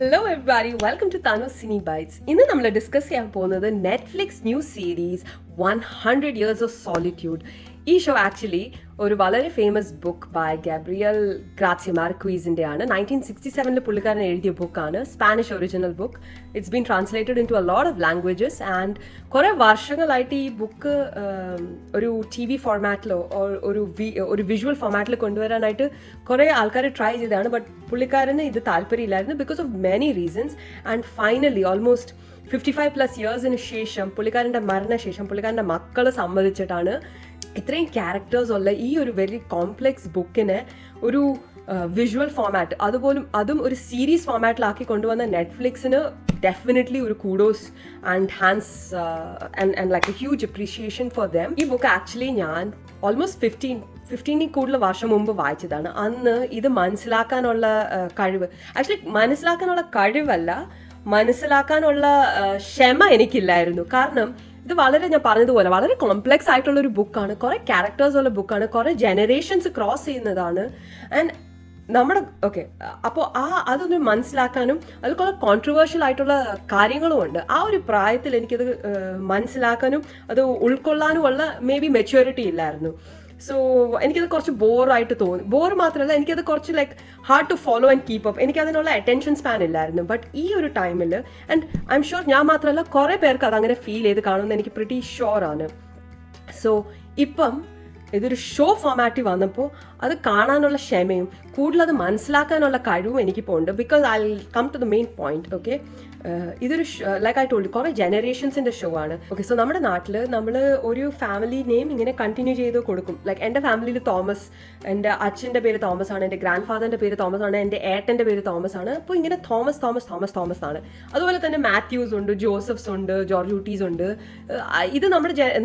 Hello everybody, welcome to Tanu Cine Bites. ഇന്ന് നമ്മൾ discuss ചെയ്യാൻ പോകുന്നത് Netflix new series 100 Years of Solitude. ഈ ഷോ ആക്ച്വലി ഒരു വളരെ famous book by Gabriel Garcia മാർക്വീസിൻ്റെ ആണ്. 1967 പുള്ളിക്കാരൻ എഴുതിയ ബുക്കാണ്. Spanish original book. It's been translated into a lot of languages and കുറേ വർഷങ്ങളായിട്ട് ഈ ബുക്ക് ഒരു ടി വി ഫോർമാറ്റിലോ ഒരു വിഷ്വൽ ഫോർമാറ്റിൽ കൊണ്ടുവരാനായിട്ട് കുറേ ആൾക്കാർ ട്രൈ ചെയ്തതാണ്. ബട്ട് പുള്ളിക്കാരന് ഇത് താല്പര്യമില്ലായിരുന്നു because of many reasons. And finally almost 55+ ഇയേഴ്സിന് ശേഷം പുള്ളിക്കാരൻ്റെ മരണശേഷം പുള്ളിക്കാരൻ്റെ മക്കൾ സമ്മതിച്ചിട്ടാണ് ഇത്രയും ക്യാരക്ടേഴ്സ് ഉള്ള ഈ ഒരു വെരി കോംപ്ലെക്സ് ബുക്കിനെ ഒരു വിഷ്വൽ ഫോർമാറ്റ് അതും ഒരു സീരീസ് ഫോർമാറ്റിലാക്കി കൊണ്ടുവന്ന നെറ്റ്ഫ്ലിക്സിന് ഡെഫിനറ്റ്ലി ഒരു kudos and hands and like a huge appreciation for them. ഈ ബുക്ക് ആക്ച്വലി ഞാൻ ഓൾമോസ്റ്റ് 15 കൂടുതൽ വർഷം മുമ്പ് വായിച്ചതാണ്. അന്ന് ഇത് മനസ്സിലാക്കാനുള്ള കഴിവ്, ആക്ച്വലി മനസ്സിലാക്കാനുള്ള കഴിവല്ല, മനസ്സിലാക്കാനുള്ള ക്ഷമ എനിക്കില്ലായിരുന്നു. കാരണം ഇത് വളരെ, ഞാൻ പറഞ്ഞതുപോലെ, വളരെ കോംപ്ലെക്സ് ആയിട്ടുള്ള ഒരു ബുക്കാണ്. കുറേ ക്യാരക്ടേഴ്സ് ഉള്ള ബുക്കാണ്, കുറേ ജനറേഷൻസ് ക്രോസ് ചെയ്യുന്നതാണ്. ആൻഡ് ഓക്കെ, അപ്പോൾ അതൊന്ന് മനസ്സിലാക്കാനും അതിൽ കുറേ കോൺട്രവേഴ്ഷ്യൽ ആയിട്ടുള്ള കാര്യങ്ങളും ഉണ്ട്. ആ ഒരു പ്രായത്തിൽ എനിക്കത് മനസ്സിലാക്കാനും അത് ഉൾക്കൊള്ളാനും ഉള്ള മേ ബി മെച്യൂരിറ്റി ഇല്ലായിരുന്നു. സോ എനിക്കത് കുറച്ച് ബോറായിട്ട് തോന്നി. ബോർ മാത്രമല്ല, എനിക്കത് കുറച്ച് like hard to follow and keep up. എനിക്കതിനുള്ള അറ്റൻഷൻ സ്പാൻ ഇല്ലായിരുന്നു. ബട്ട് ഈ ഒരു ടൈമിൽ, ആൻഡ് ഐ എം ഷുവർ ഞാൻ മാത്രമല്ല കുറേ പേർക്ക് അതങ്ങനെ ഫീൽ ചെയ്ത് കാണുമെന്ന് എനിക്ക് പ്രിറ്റി ഷുവർ ആണ്. സോ ഇപ്പം ഇതൊരു ഷോ ഫോർമാറ്റിൽ വന്നപ്പോൾ അത് കാണാനുള്ള ക്ഷമയും കൂടുതൽ അത് മനസ്സിലാക്കാനുള്ള കഴിവും എനിക്കിപ്പോൾ ഉണ്ട്. Because I come to the main point. Okay, ഇതൊരു ലൈക്ക് ഐ ടോൾഡ് കുറേ ജനറേഷൻസിൻ്റെ ഷോ ആണ്. ഓക്കെ, സോ നമ്മുടെ നാട്ടിൽ നമ്മൾ ഒരു ഫാമിലി നെയിം ഇങ്ങനെ കണ്ടിന്യൂ ചെയ്ത് കൊടുക്കും. ലൈക്ക് എൻ്റെ ഫാമിലിയിൽ തോമസ്, എൻ്റെ അച്ഛൻ്റെ പേര് തോമസ് ആണ്, എൻ്റെ ഗ്രാൻഡ് ഫാദറിൻ്റെ പേര് തോമസ് ആണ്, എൻ്റെ ഏട്ടൻ്റെ പേര് തോമസ് ആണ്. അപ്പോൾ ഇങ്ങനെ തോമസ് തോമസ് തോമസ് തോമസ് ആണ്. അതുപോലെ തന്നെ മാത്യൂസ് ഉണ്ട്, ജോസഫ്സ് ഉണ്ട്, ജോർജ് ഊട്ടീസ് ഉണ്ട്. ഇത്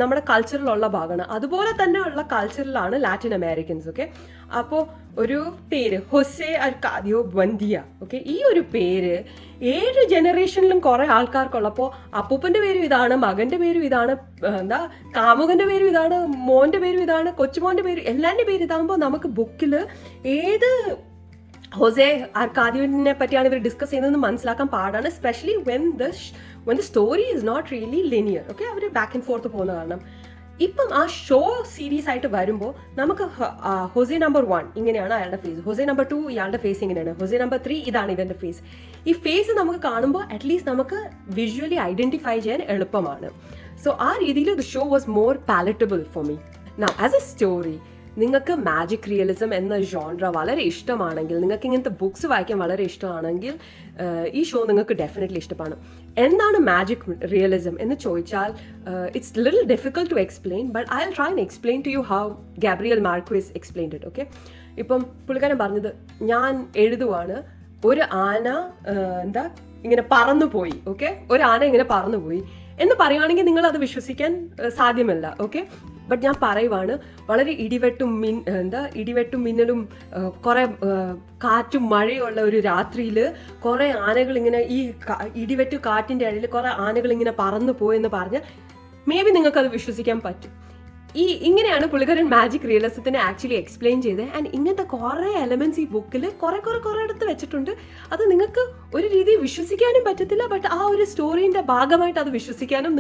നമ്മുടെ കൾച്ചറിലുള്ള ഭാഗമാണ്. അതുപോലെ തന്നെ ഉള്ള കൾച്ചറിലാണ് ലാറ്റിൻ അമേരിക്കൻസ്. ഓക്കെ, അപ്പോൾ ഒരു പേര് ഹൊസെ അർക്കാദിയോ ബുൻദിയ. ഓക്കെ, ഈ ഒരു പേര് 7 ജനറേഷനിലും കുറേ ആൾക്കാർക്കുള്ളപ്പോൾ അപ്പൂപ്പൻ്റെ പേരും ഇതാണ്, മകൻ്റെ പേരും ഇതാണ്, കാമുകൻ്റെ പേരും ഇതാണ്, മോൻ്റെ പേരും ഇതാണ്, കൊച്ചുമോൻ്റെ പേരും, എല്ലാവരുടെ പേര് ഇതാകുമ്പോൾ നമുക്ക് ബുക്കിൽ ഏത് ഹൊസെ അർക്കാദിയോനെ പറ്റിയാണ് ഇവർ ഡിസ്കസ് ചെയ്യുന്നതെന്ന് മനസ്സിലാക്കാൻ പാടാണ്. Especially when the story is not really linear. Okay, അവർ ബാക്ക് ആൻഡ് ഫോർത്ത് പോകുന്ന കാരണം. ഇപ്പം ആ ഷോ സീരീസ് ആയിട്ട് വരുമ്പോൾ നമുക്ക് ഹൊസെ നമ്പർ 1 ഇങ്ങനെയാണ് അയാളുടെ ഫേസ്, ഹൊസെ നമ്പർ 2 ഇയാളുടെ ഫേസ് ഇങ്ങനെയാണ്, ഹൊസെ നമ്പർ 3 ഇതാണ് ഇവൻ്റെ ഫേസ്. ഈ ഫേസ് നമുക്ക് കാണുമ്പോൾ അറ്റ്ലീസ്റ്റ് നമുക്ക് വിഷ്വലി ഐഡൻറ്റിഫൈ ചെയ്യാൻ എളുപ്പമാണ്. സോ ആ രീതിയിൽ the show was more palatable for me. Now as a story, നിങ്ങൾക്ക് മാജിക് റിയലിസം എന്ന ജോൺറ വളരെ ഇഷ്ടമാണെങ്കിൽ, നിങ്ങൾക്ക് ഇങ്ങനത്തെ ബുക്സ് വായിക്കാൻ വളരെ ഇഷ്ടമാണെങ്കിൽ ഈ ഷോ നിങ്ങൾക്ക് ഡെഫിനറ്റ്ലി ഇഷ്ടപ്പെടും. എന്താണ് മാജിക് റിയലിസം എന്ന് ചോദിച്ചാൽ it's little difficult to explain, but I will try and explain to you how Gabriel Marquez explained it. Okay, ഇപ്പം പുള്ളിക്കാരൻ പറഞ്ഞത്, ഞാൻ എഴുതുവാണ്, ഒരു ആന ഇങ്ങനെ പറന്നുപോയി. ഓക്കെ, ഒരു ആന ഇങ്ങനെ പറന്നുപോയി എന്ന് പറയുകയാണെങ്കിൽ നിങ്ങൾ അത് വിശ്വസിക്കാൻ സാധ്യമല്ല. ഓക്കെ, ബട്ട് ഞാൻ പറയുവാണ്, വളരെ ഇടിവെട്ടും മിന്നലും കുറേ കാറ്റും മഴയുള്ള ഒരു രാത്രിയിൽ കുറേ ആനകൾ ഇങ്ങനെ ഈ ഇടിവെട്ടു കാറ്റിൻ്റെ ഇടയിൽ കുറേ ആനകൾ ഇങ്ങനെ പറന്നു പോയെന്ന് പറഞ്ഞാൽ മേ ബി നിങ്ങൾക്കത് വിശ്വസിക്കാൻ പറ്റും. ഇങ്ങനെയാണ് പുള്ളിക്കാരൻ മാജിക് റിയലിസത്തിനെ ആക്ച്വലി എക്സ്പ്ലെയിൻ ചെയ്തത്. ആൻഡ് ഇങ്ങനത്തെ കുറേ എലമെന്റ്സ് ഈ ബുക്കിൽ കുറേ അടുത്ത് വെച്ചിട്ടുണ്ട്. അത് നിങ്ങൾക്ക് ഒരു രീതിയിൽ വിശ്വസിക്കാനും പറ്റത്തില്ല, ബട്ട് ആ ഒരു സ്റ്റോറീൻ്റെ ഭാഗമായിട്ട് അത് വിശ്വസിക്കാനും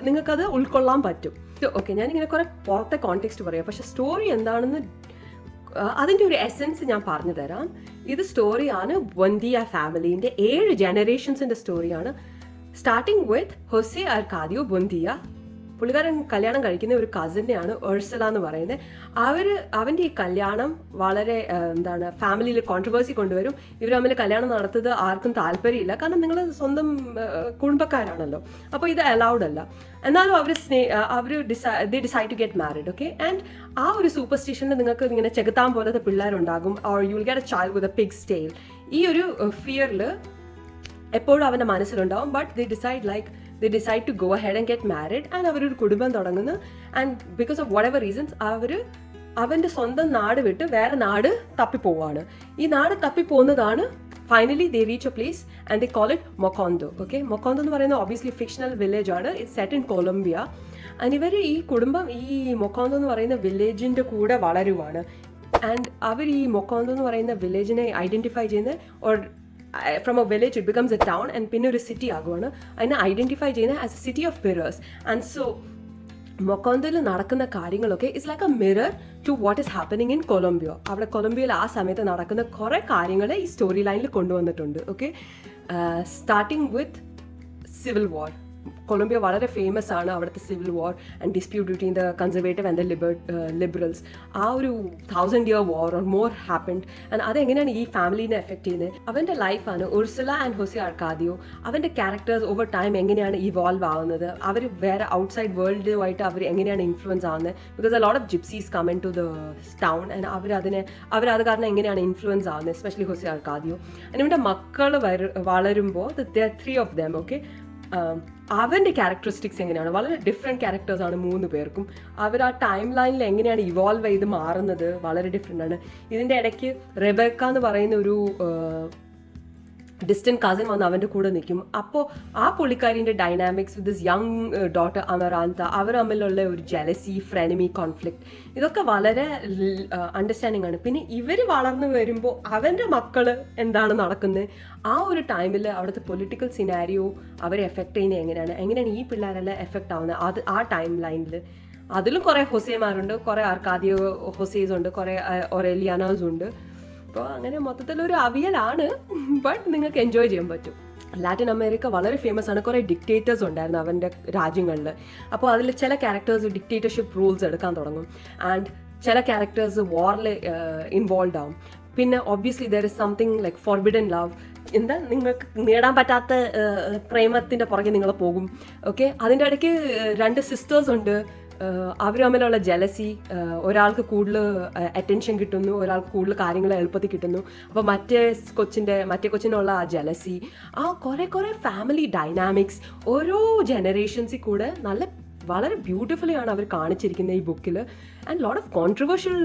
നിങ്ങൾക്കത് ഉൾക്കൊള്ളാൻ പറ്റും. ഓക്കെ, ഞാനിങ്ങനെ കുറേ പുറത്തെ കോണ്ടെക്സ്റ്റ് പറയാം, പക്ഷെ സ്റ്റോറി എന്താണെന്ന് അതിൻ്റെ ഒരു എസെൻസ് ഞാൻ പറഞ്ഞു തരാം. ഇത് സ്റ്റോറിയാണ് ബുൻദിയ ഫാമിലീൻ്റെ 7 ജനറേഷൻസിൻ്റെ സ്റ്റോറിയാണ്. Starting with Jose Arcadio Buendia. പുള്ളിക്കാരൻ കല്യാണം കഴിക്കുന്ന ഒരു കസിനെയാണ്, ഉർസല എന്ന് പറയുന്നത്. അവൻ്റെ ഈ കല്യാണം വളരെ ഫാമിലിയിൽ കോൺട്രവേഴ്സി കൊണ്ടുവരും. ഇവർ തമ്മിൽ കല്യാണം നടത്തുന്നത് ആർക്കും താല്പര്യമില്ല, കാരണം നിങ്ങൾ സ്വന്തം കുടുംബക്കാരാണല്ലോ. അപ്പോൾ ഇത് അലൗഡ് അല്ല. എന്നാലും അവർ decide to get married. Okay, and ആ ഒരു സൂപ്പർസ്റ്റിഷനിൽ നിങ്ങൾക്ക് ഇങ്ങനെ ചെകുത്താൻ പോലത്തെ പിള്ളേരുണ്ടാകും, or you will get a child with a pig's tail. ഈ ഒരു ഫിയറിൽ എപ്പോഴും അവൻ്റെ മനസ്സിലുണ്ടാവും. But they decide to go ahead and get married and അവരൊരു കുടുംബം തുടങ്ങുന്നു. And because of whatever reasons അവൻ്റെ സ്വന്തം നാട് വിട്ട് വേറെ നാട് തപ്പിപ്പോവാണ്. ഈ നാട് തപ്പിപ്പോകുന്നതാണ് finally they reach a place and they call it Mocondo. Okay, Macondo എന്ന് പറയുന്നത് ഒബ്വിയസ്ലി ഫിക്ഷണൽ വില്ലേജ് ആണ്. It's set in Colombia. And ഇവർ ഈ കുടുംബം ഈ മൊക്കോന്തോ എന്ന് പറയുന്ന വില്ലേജിൻ്റെ കൂടെ വളരുവാണ്. ആൻഡ് അവർ ഈ മൊക്കോന്തോ എന്ന് പറയുന്ന വില്ലേജിനെ ഐഡൻറ്റിഫൈ ചെയ്യുന്ന from a village it becomes a town and പിന്നെ ഒരു സിറ്റി ആകുവാണ്. അതിനെ ഐഡൻറ്റിഫൈ ചെയ്യുന്നത് as a city of mirrors. And so മൊക്കോന്തോയിൽ നടക്കുന്ന കാര്യങ്ങളൊക്കെ it's like a mirror to what is happening in Colombia. അവിടെ കൊളംബിയയിൽ ആ സമയത്ത് നടക്കുന്ന കുറേ കാര്യങ്ങളെ ഈ സ്റ്റോറി ലൈനിൽ കൊണ്ടുവന്നിട്ടുണ്ട്. Okay, starting with civil war. Colombia വളരെ ഫേമസ് ആണ് അവിടുത്തെ civil war and dispute between the conservative and the liberals. ആ ഒരു 1000-year war or more happened. And അതെങ്ങനെയാണ് ഈ ഫാമിലീനെ എഫക്റ്റ് ചെയ്യുന്നത്? അവൻ്റെ ലൈഫാണ് ഉർസുല ആൻഡ് ഹോസെ അർക്കാദിയോ. അവൻ്റെ ക്യാരക്ടേഴ്സ് ഓവർ ടൈം എങ്ങനെയാണ് ഇവോൾവ് ആവുന്നത്, അവർ വേറെ ഔട്ട്സൈഡ് വേൾഡുമായിട്ട് അവർ എങ്ങനെയാണ് ഇൻഫ്ലുവൻസ് ആവുന്നത്. Because a lot of gypsies come into the town and അവരത് കാരണം എങ്ങനെയാണ് ഇൻഫ്ലുവൻസ് ആവുന്നത്, എസ്പെഷ്യലി ഹോസെ അർക്കാദിയോ. ആൻഡ് ഇവൻ്റെ മക്കൾ വളരുമ്പോൾ ദ 3 of them. ഓക്കെ, അവൻ്റെ ക്യാരക്ടറിസ്റ്റിക്സ് എങ്ങനെയാണ്? വളരെ ഡിഫറെൻറ്റ് ക്യാരക്ടേഴ്സാണ് 3 പേർക്കും. അവർ ആ ടൈം ലൈനിൽ എങ്ങനെയാണ് ഇവോൾവ് ചെയ്ത് മാറുന്നത് വളരെ ഡിഫറെൻ്റ് ആണ്. ഇതിൻ്റെ ഇടയ്ക്ക് റെബേക്ക എന്ന് പറയുന്ന ഒരു ഡിസ്റ്റൻറ്റ് കസിൻ വന്ന് അവൻ്റെ കൂടെ നിൽക്കും. അപ്പോൾ ആ പുള്ളിക്കാരിൻ്റെ dynamics with this young daughter Amaranta, അവർ തമ്മിലുള്ള ഒരു ജലസി, ഫ്രെനമി, കോൺഫ്ലിക്റ്റ്, ഇതൊക്കെ വളരെ അണ്ടർസ്റ്റാൻഡിങ് ആണ്. പിന്നെ ഇവർ വളർന്നു വരുമ്പോൾ അവൻ്റെ മക്കൾ എന്താണ് നടക്കുന്നത്, ആ ഒരു ടൈമിൽ അവിടുത്തെ പൊളിറ്റിക്കൽ സിനാരിയോ അവരെ എഫക്റ്റ് ചെയ്യുന്നത് എങ്ങനെയാണ് ഈ പിള്ളേരെല്ലാം എഫക്റ്റ് ആവുന്നത്, അത് ആ ടൈം ലൈനിൽ. അതിലും കുറേ ഹൊസേമാരുണ്ട്, കുറേ ആർക്കാദിയോ ഹൊസേസ് ഉണ്ട്, കുറേ ഒറേലിയാനാസ് ഉണ്ട്. അപ്പോൾ അങ്ങനെ മൊത്തത്തിലൊരു അവിയലാണ്, ബട്ട് നിങ്ങൾക്ക് എൻജോയ് ചെയ്യാൻ പറ്റും. ലാറ്റിൻ അമേരിക്ക വളരെ ഫേമസ് ആണ്. കുറേ ഡിക്റ്റേറ്റേഴ്സ് ഉണ്ടായിരുന്നു അവൻ്റെ രാജ്യങ്ങളിൽ. അപ്പോൾ അതിൽ ചില ക്യാരക്ടേഴ്സ് ഡിക്റ്റേറ്റർഷിപ്പ് റൂൾസ് എടുക്കാൻ തുടങ്ങും ആൻഡ് ചില ക്യാരക്ടേഴ്സ് വാറിൽ ഇൻവോൾവ് ആവും. പിന്നെ obviously there is something like forbidden love. എന്താ, നിങ്ങൾക്ക് നേടാൻ പറ്റാത്ത പ്രേമത്തിൻ്റെ പുറകെ നിങ്ങൾ പോകും. ഓക്കെ, അതിൻ്റെ ഇടയ്ക്ക് 2 സിസ്റ്റേഴ്സ് ഉണ്ട്. അവർ തമ്മിലുള്ള ജലസി, ഒരാൾക്ക് കൂടുതൽ അറ്റൻഷൻ കിട്ടുന്നു, ഒരാൾക്ക് കൂടുതൽ കാര്യങ്ങൾ എളുപ്പത്തിൽ കിട്ടുന്നു. അപ്പോൾ മറ്റേ കൊച്ചിനുള്ള ആ ജലസി, ആ കുറേ ഫാമിലി ഡൈനാമിക്സ് ഓരോ ജനറേഷൻസിൽ കൂടെ വളരെ ബ്യൂട്ടിഫുള്ളി ആണ് അവർ കാണിച്ചിരിക്കുന്നത് ഈ ബുക്കിൽ. ആൻഡ് ലോട്ട് ഓഫ് കോൺട്രവേഴ്ഷ്യൽ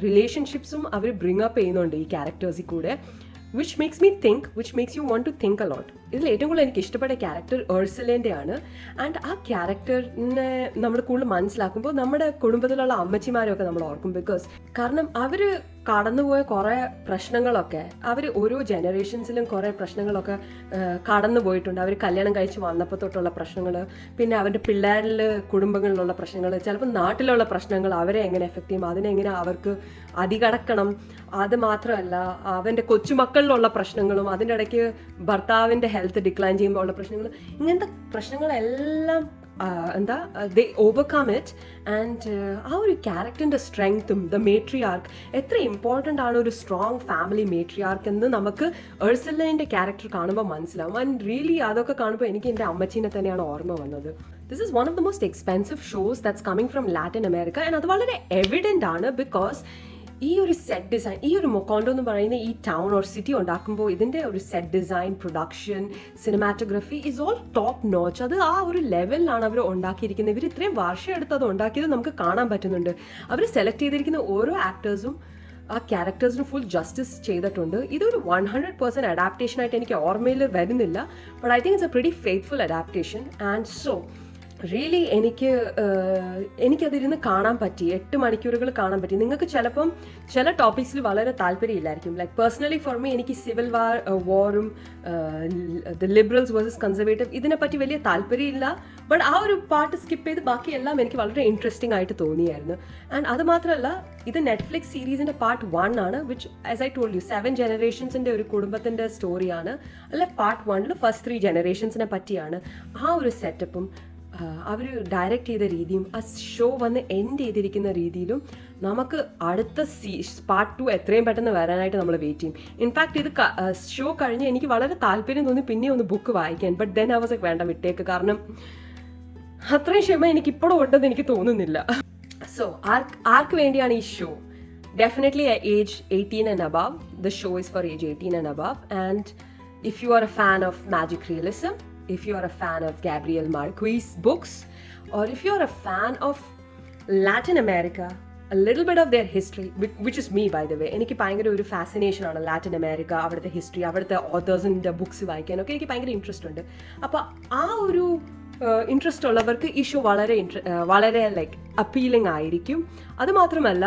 റിലേഷൻഷിപ്സും അവർ ബ്രിങ് അപ്പ് ചെയ്യുന്നുണ്ട് ഈ ക്യാരക്ടേഴ്സിൽ കൂടെ, which makes you want to think a lot. ഇതിൽ ഏറ്റവും കൂടുതൽ എനിക്ക് ഇഷ്ടപ്പെട്ട ക്യാരക്ടർ ഉർസുലേൻ്റെ ആണ്. ആൻഡ് ആ ക്യാരക്ടറിനെ നമ്മൾ കൂടുതൽ മനസ്സിലാക്കുമ്പോൾ നമ്മുടെ കുടുംബത്തിലുള്ള അമ്മച്ചിമാരെയൊക്കെ നമ്മൾ ഓർക്കും. കാരണം അവർ കടന്നുപോയ കുറേ പ്രശ്നങ്ങളൊക്കെ, അവർ ഓരോ ജനറേഷൻസിലും കുറേ പ്രശ്നങ്ങളൊക്കെ കടന്നു പോയിട്ടുണ്ട്. അവർ കല്യാണം കഴിച്ച് വന്നപ്പോൾ തൊട്ടുള്ള പ്രശ്നങ്ങൾ, പിന്നെ അവരുടെ പിള്ളേരിൽ കുടുംബങ്ങളിലുള്ള പ്രശ്നങ്ങൾ, ചിലപ്പോൾ നാട്ടിലുള്ള പ്രശ്നങ്ങൾ അവരെ എങ്ങനെ എഫക്റ്റ് ചെയ്യും, അതിനെങ്ങനെ അവർക്ക് അതികടക്കണം. അത് മാത്രമല്ല അവൻ്റെ കൊച്ചുമക്കളിലുള്ള പ്രശ്നങ്ങളും, അതിൻ്റെ ഇടയ്ക്ക് ഭർത്താവിൻ്റെ ഹെൽത്ത് ഡിക്ലൈൻ ചെയ്യുമ്പോൾ ഉള്ള പ്രശ്നങ്ങൾ, ഇങ്ങനത്തെ പ്രശ്നങ്ങളെല്ലാം ദേ ഓവർകം ഇറ്റ്. ആൻഡ് ആ ഒരു ക്യാരക്ടറിൻ്റെ സ്ട്രെങ്ത്തും ദ മേട്രിയാർക്ക്, എത്ര ഇമ്പോർട്ടൻ്റ് ആണ് ഒരു സ്ട്രോങ് ഫാമിലി മേട്രിയാർക്ക് എന്ന് നമുക്ക് ഉർസുലേൻ്റെ ക്യാരക്ടർ കാണുമ്പോൾ മനസ്സിലാവും. ആൻഡ് റിയലി അതൊക്കെ കാണുമ്പോൾ എനിക്ക് എൻ്റെ അമ്മച്ചീനെ തന്നെയാണ് ഓർമ്മ വന്നത്. This is one of the most expensive shows that's coming from Latin America. And അത് വളരെ എവിഡൻ്റ് ആണ്. ബിക്കോസ് ഈ ഒരു സെറ്റ് ഡിസൈൻ, ഈ ഒരു മൊക്കോണ്ടോ എന്ന് പറയുന്ന ഈ ടൗൺ ഓർ സിറ്റി ഉണ്ടാക്കുമ്പോൾ ഇതിൻ്റെ ഒരു set design, production, cinematography is all top notch. അത് ആ ഒരു ലെവലിലാണ് അവർ ഉണ്ടാക്കിയിരിക്കുന്നത്. ഇവർ ഇത്രയും വർഷം എടുത്ത് അത് ഉണ്ടാക്കിയത് നമുക്ക് കാണാൻ പറ്റുന്നുണ്ട്. അവർ സെലക്ട് ചെയ്തിരിക്കുന്ന ഓരോ ആക്ടേഴ്സും ആ ക്യാരക്ടേഴ്സിന് ഫുൾ ജസ്റ്റിസ് ചെയ്തിട്ടുണ്ട്. ഇതൊരു 100% അഡാപ്റ്റേഷൻ ആയിട്ട് എനിക്ക് ഓർമ്മയിൽ വരുന്നില്ല, but I think it's a pretty faithful adaptation. And so really എനിക്കതിരുന്ന് കാണാൻ പറ്റി, 8 മണിക്കൂറുകൾ കാണാൻ പറ്റി. നിങ്ങൾക്ക് ചിലപ്പം ചില ടോപ്പിക്സിൽ വളരെ താല്പര്യമില്ലായിരിക്കും. ലൈക്ക് പേഴ്സണലി ഫോർ മീ എനിക്ക് സിവിൽ വാറും ദ ലിബറൽസ് വേഴ്സസ് കൺസർവേറ്റീവ് ഇതിനെപ്പറ്റി വലിയ താല്പര്യമില്ല. ബട്ട് ആ ഒരു പാർട്ട് സ്കിപ്പ് ചെയ്ത് ബാക്കിയെല്ലാം എനിക്ക് വളരെ ഇൻട്രസ്റ്റിംഗ് ആയിട്ട് തോന്നിയായിരുന്നു. ആൻഡ് അത് മാത്രമല്ല, ഇത് നെറ്റ്ഫ്ലിക്സ് സീരീസിൻ്റെ പാർട്ട് 1 ആണ്, which as I told you 7 ജനറേഷൻസിൻ്റെ ഒരു കുടുംബത്തിൻ്റെ സ്റ്റോറിയാണ്. അല്ല, പാർട്ട് 1 ഫസ്റ്റ് 3 ജനറേഷൻസിനെ പറ്റിയാണ്. ആ ഒരു സെറ്റപ്പും അവർ ഡയറക്റ്റ് ചെയ്ത രീതിയും ആ ഷോ വന്ന് എൻഡ് ചെയ്തിരിക്കുന്ന രീതിയിലും നമുക്ക് അടുത്ത പാർട്ട് 2 എത്രയും പെട്ടെന്ന് വരാനായിട്ട് നമ്മൾ വെയിറ്റ് ചെയ്യും. ഇൻഫാക്ട് ഇത് ഷോ കഴിഞ്ഞ് എനിക്ക് വളരെ താല്പര്യം തോന്നി പിന്നെ ഒന്ന് ബുക്ക് വായിക്കാൻ. But then I was like, വേണ്ട, വിട്ടേക്ക്. കാരണം അത്രയും ക്ഷമ എനിക്കിപ്പോഴും ഉണ്ടെന്ന് എനിക്ക് തോന്നുന്നില്ല. സോ ആർക്ക് വേണ്ടിയാണ് ഈ show? Definitely at age 18 and above. The show is for age 18 and above. And if you are a fan of magic realism, if you are a fan of Gabriel Marquez books, or if you are a fan of Latin America, a little bit of their history, which is me by the way. എനിക്ക് ഭയങ്കര ഒരു fascination ആണ് Latin America, അവിടുത്തെ history, അവിടുത്തെ ഓതേഴ്സിൻ്റെ books വായിക്കാനൊക്കെ എനിക്ക് ഭയങ്കര interest ഉണ്ട്. അപ്പോൾ ആ ഒരു ഇൻട്രസ്റ്റ് ഉള്ളവർക്ക് ഈ ഷോ വളരെ ലൈക്ക് അപ്പീലിംഗ് ആയിരിക്കും. അതുമാത്രമല്ല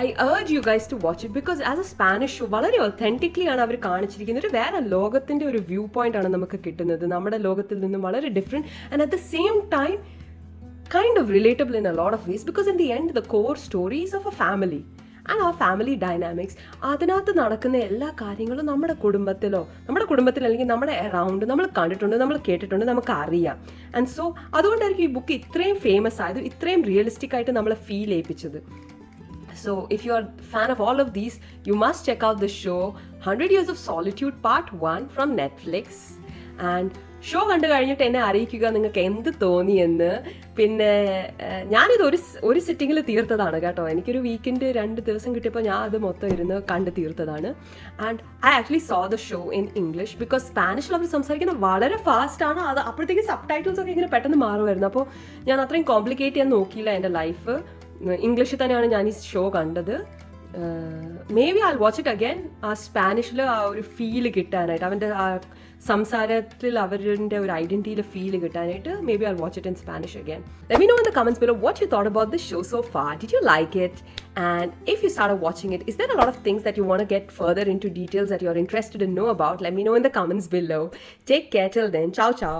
I urge you guys to watch it because as a Spanish show വളരെ ഒത്തൻറ്റിക്കലി ആണ് അവർ കാണിച്ചിരിക്കുന്നത്. ഒരു വേറെ ലോകത്തിൻ്റെ ഒരു വ്യൂ പോയിന്റ് ആണ് നമുക്ക് കിട്ടുന്നത്, നമ്മുടെ ലോകത്തിൽ നിന്നും വളരെ different and at the same time kind of relatable in a lot of ways because in the end the core story is of a family and our family dynamics. അതിനകത്ത് നടക്കുന്ന എല്ലാ കാര്യങ്ങളും നമ്മുടെ കുടുംബത്തിൽ അല്ലെങ്കിൽ നമ്മുടെ അറൗണ്ട് നമ്മൾ കണ്ടിട്ടുണ്ട്, നമ്മൾ കേട്ടിട്ടുണ്ട്, നമുക്ക് അറിയാം. ആൻഡ് സോ അതുകൊണ്ടായിരിക്കും ഈ ബുക്ക് ഇത്രയും ഫേമസ് ആയത്, ഇത്രയും റിയലിസ്റ്റിക് ആയിട്ട് നമ്മളെ feel ചെയ്യിപ്പിച്ചത്. So if you are a fan of all of these, you must check out the show 100 Years of Solitude Part 1 from Netflix. And show കണ്ടു കഴിഞ്ഞിട്ട് എന്നെ അറിയിക്കുക നിങ്ങൾക്ക് എന്ത് തോന്നിയെന്ന്. പിന്നെ ഞാനിത് ഒരു സിറ്റിങ്ങിൽ തീർത്തതാണ് കേട്ടോ. എനിക്കൊരു വീക്കെൻഡ് 2 ദിവസം കിട്ടിയപ്പോൾ ഞാൻ അത് മൊത്തം ഇരുന്ന് കണ്ട് തീർത്തതാണ്. And I actually saw the show in English because സ്പാനിഷിൽ അവർ സംസാരിക്കുന്നത് വളരെ ഫാസ്റ്റാണ്. അത് അപ്പോഴത്തേക്ക് സബ് ടൈറ്റിൽസ് ഒക്കെ ഇങ്ങനെ പെട്ടെന്ന് മാറുമായിരുന്നു. അപ്പോൾ ഞാൻ അത്രയും കോംപ്ലിക്കേറ്റ് ചെയ്യാൻ നോക്കിയില്ല എൻ്റെ ലൈഫ്. ഇംഗ്ലീഷിൽ തന്നെയാണ് ഞാൻ ഈ ഷോ കണ്ടത്. May be I watch it again ആ സ്പാനിഷിൽ ആ ഒരു ഫീല് കിട്ടാനായിട്ട്, അവൻ്റെ ആ സംസാരത്തിൽ അവരുടെ ഒരു ഐഡന്റിറ്റിയിലെ ഫീല് കിട്ടാനായിട്ട്. Maybe I watch it in Spanish again. Let me know in the comments below what you thought about this show so far. Did you like it? And if you started watching it, is there a lot of things that you want to get further into details that you're interested to know about? Let me know in the comments below. Take care till then. Ciao ciao.